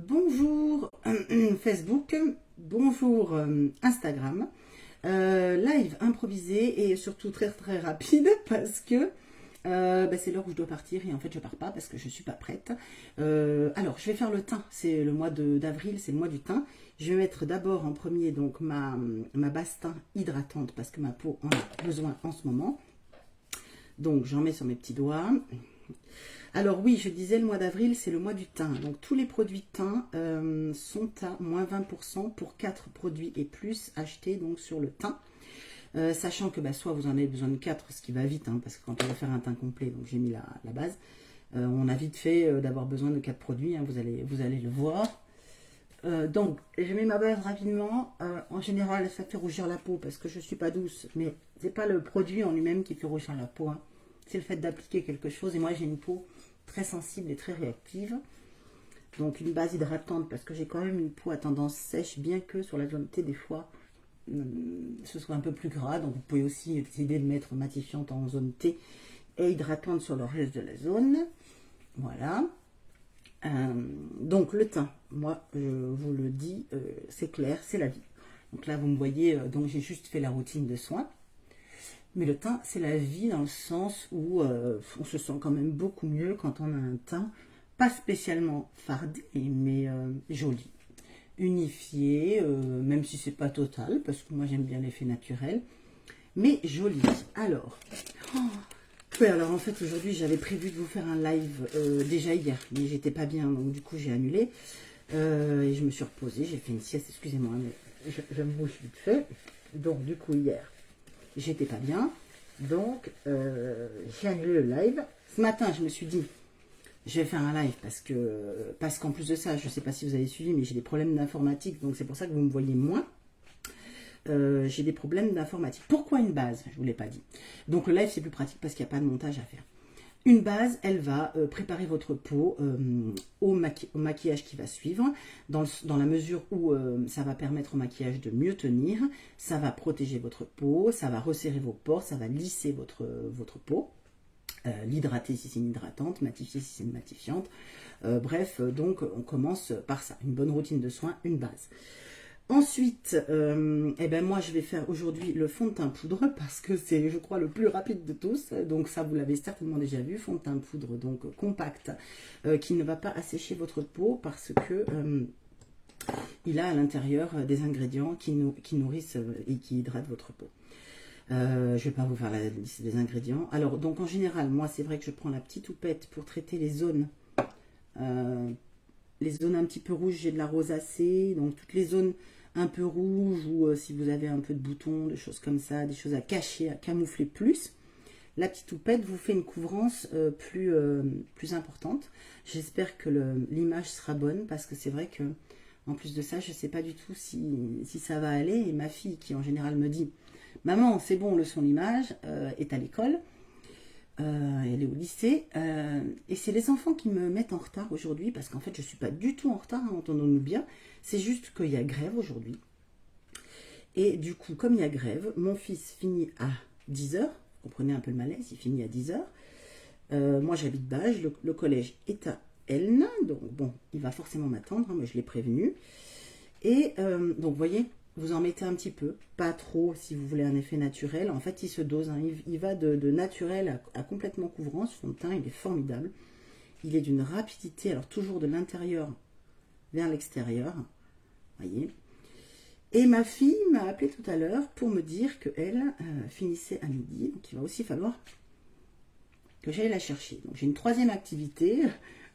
Bonjour Facebook, bonjour Instagram. Live improvisé et surtout très très rapide parce que c'est l'heure où je dois partir et en fait je pars pas parce que je suis pas prête. Alors je vais faire le teint, c'est le mois d'avril, c'est le mois du teint. Je vais mettre d'abord en premier donc ma base teint hydratante parce que ma peau en a besoin en ce moment. Donc j'en mets sur mes petits doigts. Alors oui, je disais le mois d'avril, c'est le mois du thym. Donc tous les produits thym sont à moins 20% pour 4 produits et plus achetés donc sur le thym. Sachant que soit vous en avez besoin de 4, ce qui va vite, parce que quand on va faire un teint complet, donc j'ai mis la base, on a vite fait d'avoir besoin de 4 produits, vous allez le voir. Donc je mets ma base rapidement. En général, ça fait rougir la peau parce que je suis pas douce, mais c'est pas le produit en lui-même qui fait rougir la peau. C'est le fait d'appliquer quelque chose. Et moi, j'ai une peau très sensible et très réactive. Donc une base hydratante parce que j'ai quand même une peau à tendance sèche, bien que sur la zone T des fois ce soit un peu plus gras. Donc vous pouvez aussi décider de mettre matifiante en zone T et hydratante sur le reste de la zone. Voilà. Donc le teint, moi je vous le dis, c'est clair, c'est la vie. Donc là vous me voyez, donc j'ai juste fait la routine de soins. Mais le teint, c'est la vie dans le sens où on se sent quand même beaucoup mieux quand on a un teint pas spécialement fardé, mais joli, unifié, même si c'est pas total, parce que moi j'aime bien l'effet naturel, mais joli. Alors, ouais, alors en fait aujourd'hui j'avais prévu de vous faire un live déjà hier, mais j'étais pas bien, donc du coup j'ai annulé et je me suis reposée, j'ai fait une sieste, excusez-moi, mais je me bouge vite fait. Donc du coup hier j'étais pas bien, donc j'ai annulé le live. Ce matin, je me suis dit, je vais faire un live parce qu'en plus de ça, je sais pas si vous avez suivi, mais j'ai des problèmes d'informatique, donc c'est pour ça que vous me voyez moins. J'ai des problèmes d'informatique. Pourquoi une base? Je vous l'ai pas dit. Donc le live c'est plus pratique parce qu'il n'y a pas de montage à faire. Une base, elle va préparer votre peau au maquillage qui va suivre, dans la mesure où ça va permettre au maquillage de mieux tenir, ça va protéger votre peau, ça va resserrer vos pores, ça va lisser votre peau, l'hydrater si c'est une hydratante, matifier si c'est une matifiante. Bref, donc on commence par ça, une bonne routine de soins, une base. Ensuite, moi je vais faire aujourd'hui le fond de teint poudre parce que c'est, je crois, le plus rapide de tous. Donc ça, vous l'avez certainement déjà vu, fond de teint poudre, donc compact, qui ne va pas assécher votre peau parce que il a à l'intérieur des ingrédients qui nourrissent et qui hydratent votre peau. Je ne vais pas vous faire la liste des ingrédients. Alors, donc en général, moi c'est vrai que je prends la petite houppette pour traiter euh, les zones un petit peu rouges, j'ai de la rosacée, donc toutes les zones un peu rouges ou si vous avez un peu de boutons, des choses comme ça, des choses à cacher, à camoufler plus. La petite houppette vous fait une couvrance plus importante. J'espère que l'image sera bonne parce que c'est vrai que en plus de ça, je ne sais pas du tout si ça va aller. Et ma fille qui en général me dit maman, c'est bon, le son l'image est à l'école. Elle est au lycée. Et c'est les enfants qui me mettent en retard aujourd'hui parce qu'en fait, je ne suis pas du tout en retard, entendons-nous bien. C'est juste qu'il y a grève aujourd'hui. Et du coup, comme il y a grève, mon fils finit à 10h. Vous comprenez un peu le malaise, il finit à 10h. Moi, j'habite Bages, le collège est à Elne. Donc bon, il va forcément m'attendre, moi je l'ai prévenu. Et donc, vous voyez, vous en mettez un petit peu, pas trop si vous voulez un effet naturel. En fait, il se dose, il va de naturel à complètement couvrant. Ce fond de teint, il est formidable. Il est d'une rapidité, alors toujours de l'intérieur vers l'extérieur. Voyez. Et ma fille m'a appelé tout à l'heure pour me dire qu'elle finissait à midi. Donc, il va aussi falloir que j'aille la chercher. Donc, j'ai une troisième activité,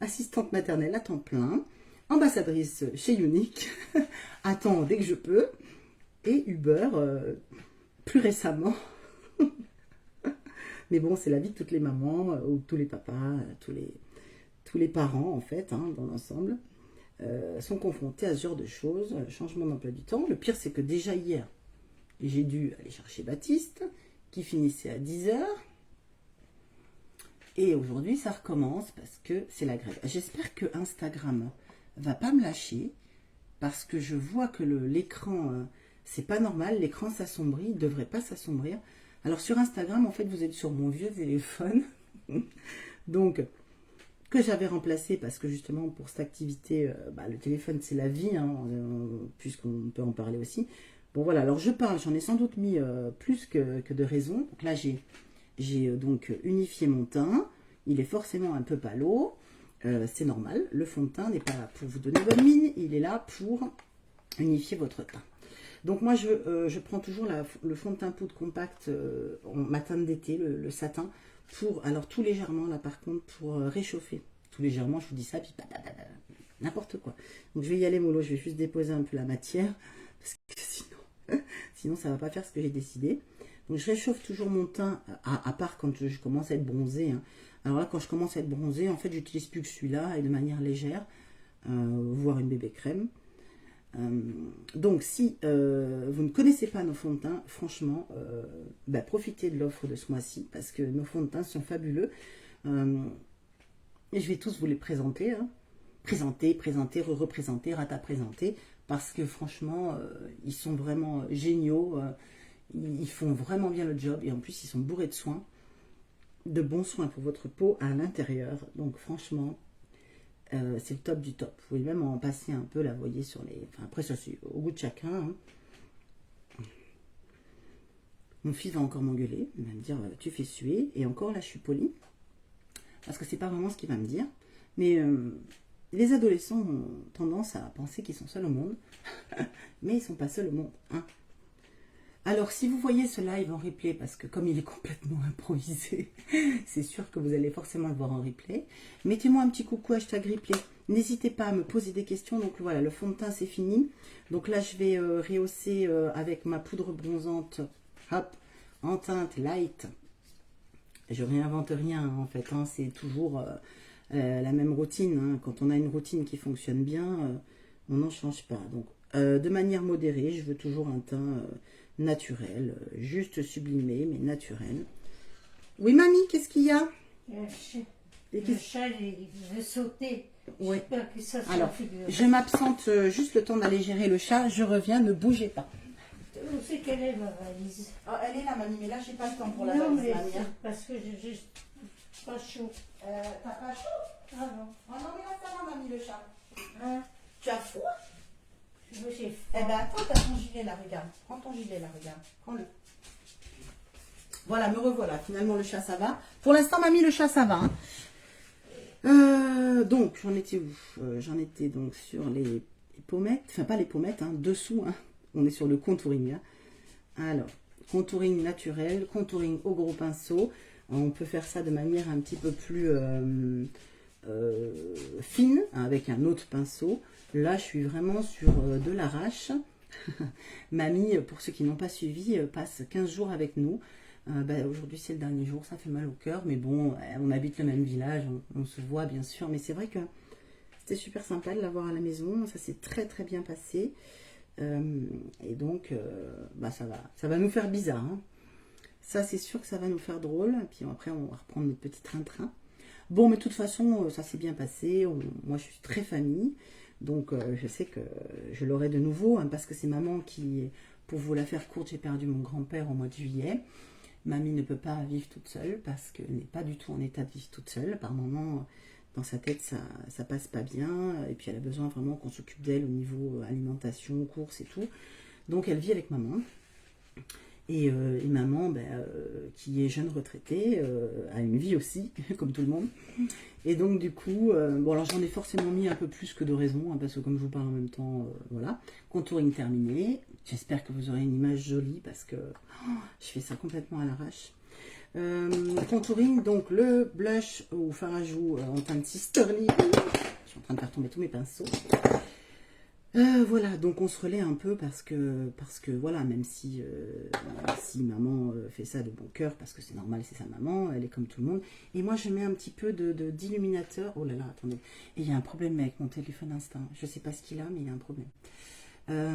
assistante maternelle à temps plein, ambassadrice chez Unique, attends dès que je peux, et Uber plus récemment. Mais bon, c'est la vie de toutes les mamans, ou tous les papas, tous les parents en fait, dans l'ensemble, sont confrontés à ce genre de choses, changement d'emploi du temps. Le pire, c'est que déjà hier, j'ai dû aller chercher Baptiste, qui finissait à 10h. Et aujourd'hui, ça recommence parce que c'est la grève. J'espère que Instagram va pas me lâcher parce que je vois que l'écran, c'est pas normal. L'écran s'assombrit, il devrait pas s'assombrir. Alors sur Instagram, en fait, vous êtes sur mon vieux téléphone. Donc, que j'avais remplacé parce que justement pour cette activité, le téléphone c'est la vie, hein, puisqu'on peut en parler aussi. Bon voilà, alors je parle, j'en ai sans doute mis plus que de raison. Donc là j'ai donc unifié mon teint, il est forcément un peu pâle, c'est normal, le fond de teint n'est pas là pour vous donner bonne mine, il est là pour unifier votre teint. Donc moi je prends toujours le fond de teint poudre compact en matin d'été, le satin, alors tout légèrement là par contre pour réchauffer. Tout légèrement, je vous dis ça, puis n'importe quoi. Donc je vais y aller mollo, je vais juste déposer un peu la matière, parce que sinon ça va pas faire ce que j'ai décidé. Donc je réchauffe toujours mon teint, à part quand je commence à être bronzée, hein. Alors là quand je commence à être bronzée, en fait j'utilise plus que celui-là et de manière légère, voire une bébé crème. Donc si vous ne connaissez pas nos fonds de teint, franchement, profitez de l'offre de ce mois-ci parce que nos fonds de teint sont fabuleux. Et je vais tous vous les présenter, hein. Présenter, représenter, rata-présenter, parce que franchement, ils sont vraiment géniaux, ils font vraiment bien le job et en plus ils sont bourrés de soins, de bons soins pour votre peau à l'intérieur. Donc franchement, c'est le top du top. Vous pouvez même en passer un peu, là, vous voyez, sur les... Enfin, après, ça, c'est au goût de chacun, hein. Mon fils va encore m'engueuler. Il va me dire, tu fais suer. Et encore, là, je suis polie. Parce que c'est pas vraiment ce qu'il va me dire. Mais les adolescents ont tendance à penser qu'ils sont seuls au monde. Mais ils sont pas seuls au monde, hein. Alors, si vous voyez ce live en replay, parce que comme il est complètement improvisé, c'est sûr que vous allez forcément le voir en replay, mettez-moi un petit coucou hashtag replay. N'hésitez pas à me poser des questions. Donc voilà, le fond de teint, c'est fini. Donc là, je vais rehausser avec ma poudre bronzante, hop, en teinte light. Je réinvente rien, en fait, hein, c'est toujours la même routine, hein. Quand on a une routine qui fonctionne bien, on n'en change pas. Donc, de manière modérée, je veux toujours un teint... naturel, juste sublimé, mais naturel. Oui, mamie, qu'est-ce qu'il y a? Le chat, il veut sauter. Oui. Que ça Alors, je m'absente juste le temps d'aller gérer le chat. Je reviens, ne bougez pas. Où c'est qu'elle est, ma valise? Oh, elle est là, mamie, mais là, j'ai pas le temps pour la non, valise, mais mamie, hein. parce que j'ai juste pas chaud. T'as pas chaud? Ah non. Oh non, mais là, ça va, mamie, le chat. Hein? Tu as froid? Moi, j'ai Eh ben, attends, t'as ton gilet, là, regarde. Prends ton gilet, là, regarde. Prends-le. Voilà, me revoilà. Finalement, le chat, ça va. Pour l'instant, mamie, le chat, ça va, hein. Donc, j'en étais où? J'en étais donc sur les pommettes. Enfin, pas les pommettes, hein, dessous, hein. On est sur le contouring, hein. Alors, contouring naturel, contouring au gros pinceau. On peut faire ça de manière un petit peu plus fine, hein, avec un autre pinceau. Là, je suis vraiment sur de l'arrache. Mamie, pour ceux qui n'ont pas suivi, passe 15 jours avec nous. Aujourd'hui, c'est le dernier jour, ça fait mal au cœur. Mais bon, on habite le même village, on se voit bien sûr. Mais c'est vrai que c'était super sympa de l'avoir à la maison. Ça s'est très très bien passé. Et donc, ça va nous faire bizarre, hein. Ça, c'est sûr que ça va nous faire drôle. Et puis après, on va reprendre notre petit train-train. Bon, mais de toute façon, ça s'est bien passé. Moi, je suis très famille. Donc, je sais que je l'aurai de nouveau, hein, parce que c'est maman qui, pour vous la faire courte, j'ai perdu mon grand-père au mois de juillet. Mamie ne peut pas vivre toute seule parce qu'elle n'est pas du tout en état de vivre toute seule. Par moments, dans sa tête, ça passe pas bien. Et puis, elle a besoin vraiment qu'on s'occupe d'elle au niveau alimentation, courses et tout. Donc, elle vit avec maman. Et maman, qui est jeune retraitée, a une vie aussi, comme tout le monde. Et donc, du coup, alors j'en ai forcément mis un peu plus que de raison, hein, parce que comme je vous parle en même temps, voilà. Contouring terminé. J'espère que vous aurez une image jolie, parce que je fais ça complètement à l'arrache. Contouring, donc le blush au fard à joues en teinte Sisterly. Je suis en train de faire tomber tous mes pinceaux. Voilà, donc on se relaie un peu parce que voilà, même si maman fait ça de bon cœur, parce que c'est normal, c'est sa maman, elle est comme tout le monde. Et moi, je mets un petit peu d'illuminateur. Oh là là, attendez. Et il y a un problème avec mon téléphone Insta. Je sais pas ce qu'il a, mais il y a un problème.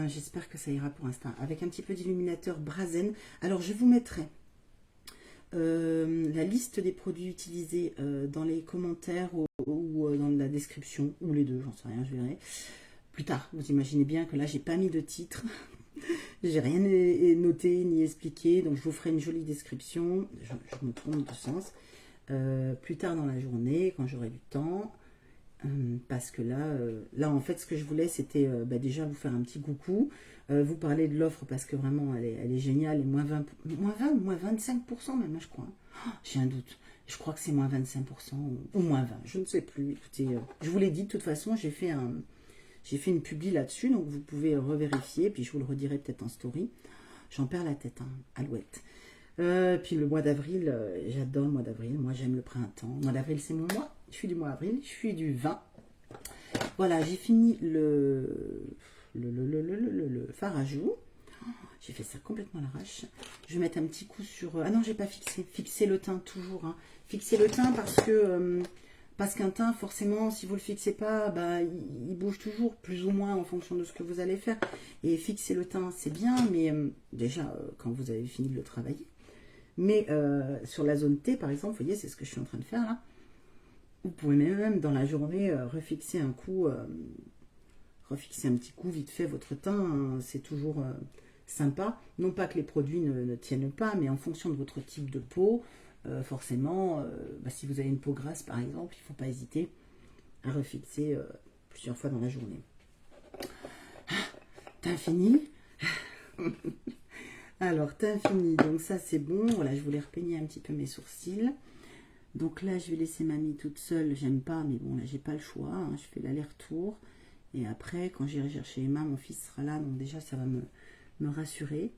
J'espère que ça ira pour Insta. Avec un petit peu d'illuminateur Brazen. Alors, je vous mettrai la liste des produits utilisés dans les commentaires ou dans la description, ou les deux, j'en sais rien, je verrai. Plus tard, vous imaginez bien que là, j'ai pas mis de titre. J'ai rien noté ni expliqué. Donc, je vous ferai une jolie description. Je me trompe de sens. plus tard dans la journée, quand j'aurai du temps. Parce que là, en fait, ce que je voulais, c'était déjà vous faire un petit coucou, vous parler de l'offre parce que vraiment, elle est géniale, et moins 20, moins 25% même, je crois. Oh, j'ai un doute. Je crois que c'est moins 25% ou moins 20, je ne sais plus. Écoutez, je vous l'ai dit, de toute façon, j'ai fait une publi là-dessus, donc vous pouvez revérifier, puis je vous le redirai peut-être en story. J'en perds la tête, hein, alouette. Puis le mois d'avril, j'adore le mois d'avril. Moi, j'aime le printemps. Le mois d'avril, c'est mon mois. Je suis du mois d'avril. Je suis du 20. Voilà, j'ai fini le fard à joues. J'ai fait ça complètement à l'arrache. Je vais mettre un petit coup sur... Ah non, j'ai pas fixé. Fixer le teint, toujours. Hein. Fixer le teint parce qu'un teint, forcément, si vous le fixez pas, il bouge toujours, plus ou moins, en fonction de ce que vous allez faire. Et fixer le teint, c'est bien, mais déjà, quand vous avez fini de le travailler. Mais sur la zone T, par exemple, vous voyez, c'est ce que je suis en train de faire là. Vous pouvez même dans la journée refixer un coup, refixer un petit coup vite fait votre teint. Hein, c'est toujours sympa. Non pas que les produits ne tiennent pas, mais en fonction de votre type de peau, forcément, si vous avez une peau grasse par exemple, il ne faut pas hésiter à refixer plusieurs fois dans la journée. T'as fini? Alors, teint fini, donc ça c'est bon. Voilà, je voulais repeigner un petit peu mes sourcils. Donc là, je vais laisser mamie toute seule. J'aime pas, mais bon, là, j'ai pas le choix. Hein. Je fais l'aller-retour. Et après, quand j'irai chercher Emma, mon fils sera là. Donc déjà, ça va me rassurer.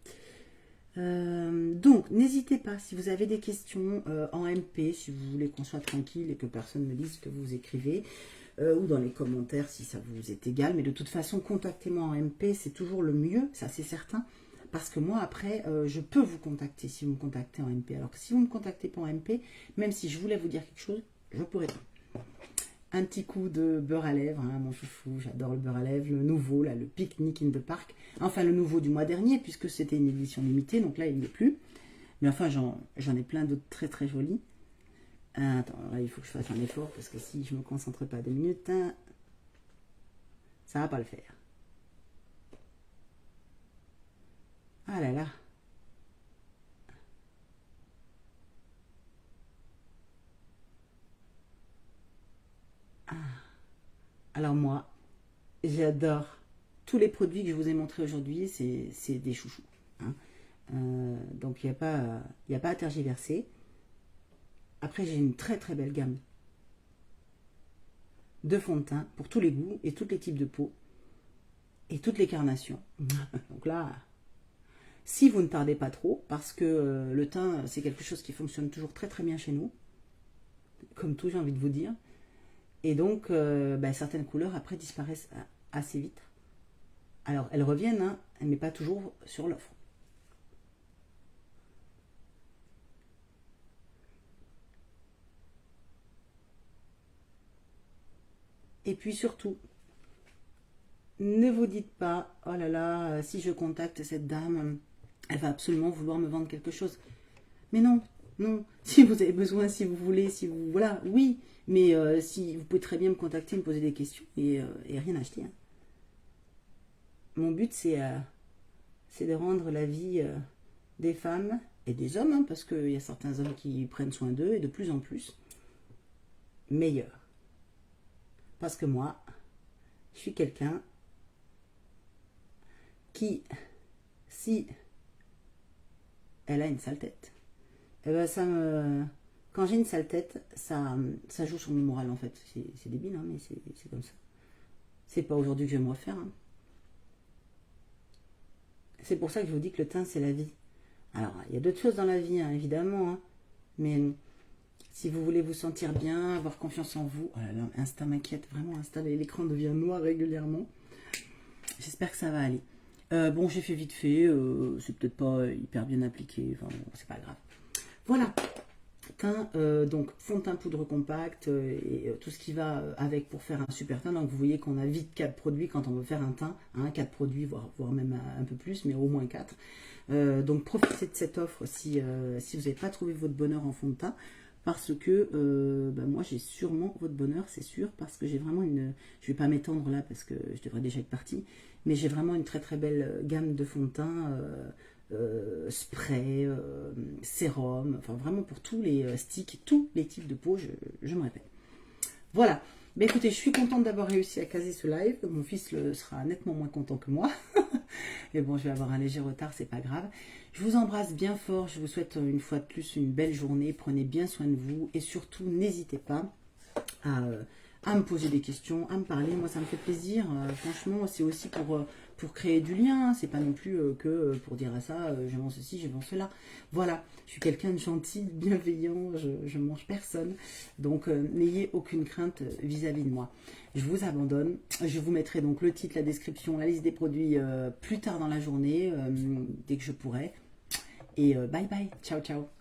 Donc, n'hésitez pas, si vous avez des questions en MP, si vous voulez qu'on soit tranquille et que personne ne lise ce que vous écrivez, ou dans les commentaires si ça vous est égal. Mais de toute façon, contactez-moi en MP, c'est toujours le mieux, ça c'est certain. Parce que moi, après, je peux vous contacter si vous me contactez en MP. Alors que si vous ne me contactez pas en MP, même si je voulais vous dire quelque chose, je pourrais pas. Un petit coup de beurre à lèvres, hein, mon chouchou, j'adore le beurre à lèvres, le nouveau, là, le Picnic in the Park. Enfin, le nouveau du mois dernier, puisque c'était une édition limitée, donc là, il n'y est plus. Mais enfin, j'en ai plein d'autres très très jolis. Attends, là, il faut que je fasse un effort, parce que si je ne me concentre pas 2 minutes, hein, ça ne va pas le faire. Ah là là. Ah. Alors moi, j'adore tous les produits que je vous ai montrés aujourd'hui, c'est des chouchous. Hein. Donc il n'y a pas à tergiverser. Après, j'ai une très très belle gamme de fond de teint pour tous les goûts et tous les types de peau et toutes les carnations. Donc là... Si vous ne tardez pas trop, parce que le teint, c'est quelque chose qui fonctionne toujours très très bien chez nous, comme tout, j'ai envie de vous dire. Et donc, certaines couleurs, après, disparaissent assez vite. Alors, elles reviennent, hein, mais pas toujours sur l'offre. Et puis surtout, ne vous dites pas, oh là là, si je contacte cette dame... elle va absolument vouloir me vendre quelque chose. Mais non, non. Si vous avez besoin, si vous voulez, si vous... Voilà, oui. Mais si vous pouvez très bien me contacter, me poser des questions et rien acheter. Hein. Mon but, c'est de rendre la vie des femmes et des hommes, hein, parce qu'il y a certains hommes qui prennent soin d'eux et de plus en plus, meilleure. Parce que moi, je suis quelqu'un qui, si... elle a une sale tête. Et ben quand j'ai une sale tête, ça joue sur mon moral en fait. C'est débile, hein, mais c'est comme ça. C'est pas aujourd'hui que je vais me refaire. Hein. C'est pour ça que je vous dis que le teint, c'est la vie. Alors, il y a d'autres choses dans la vie, hein, évidemment. Hein, mais si vous voulez vous sentir bien, avoir confiance en vous... Oh là là, Insta m'inquiète. Vraiment, Insta, l'écran devient noir régulièrement. J'espère que ça va aller. Bon, j'ai fait vite fait, c'est peut-être pas hyper bien appliqué, enfin bon, c'est pas grave. Voilà, teint, donc fond de teint poudre compacte et tout ce qui va avec pour faire un super teint. Donc vous voyez qu'on a vite 4 produits quand on veut faire un teint, hein, 4 produits, voire même un peu plus, mais au moins 4. Donc profitez de cette offre si vous n'avez pas trouvé votre bonheur en fond de teint. Parce que moi j'ai sûrement votre bonheur, c'est sûr, parce que j'ai vraiment une... Je vais pas m'étendre là parce que je devrais déjà être partie, mais j'ai vraiment une très très belle gamme de fond de teint spray, sérum, enfin vraiment pour tous les sticks, tous les types de peau, je me répète. Voilà. Mais écoutez, je suis contente d'avoir réussi à caser ce live. Mon fils sera nettement moins content que moi. Mais bon, je vais avoir un léger retard, c'est pas grave. Je vous embrasse bien fort. Je vous souhaite une fois de plus une belle journée. Prenez bien soin de vous. Et surtout, n'hésitez pas à me poser des questions, à me parler. Moi, ça me fait plaisir. Franchement, c'est aussi pour créer du lien. Hein. C'est pas non plus que pour dire à ça, je vends ceci, je vends cela. Voilà, je suis quelqu'un de gentil, de bienveillant, je mange personne. Donc, n'ayez aucune crainte vis-à-vis de moi. Je vous abandonne. Je vous mettrai donc le titre, la description, la liste des produits plus tard dans la journée, dès que je pourrai. Et bye bye, ciao ciao.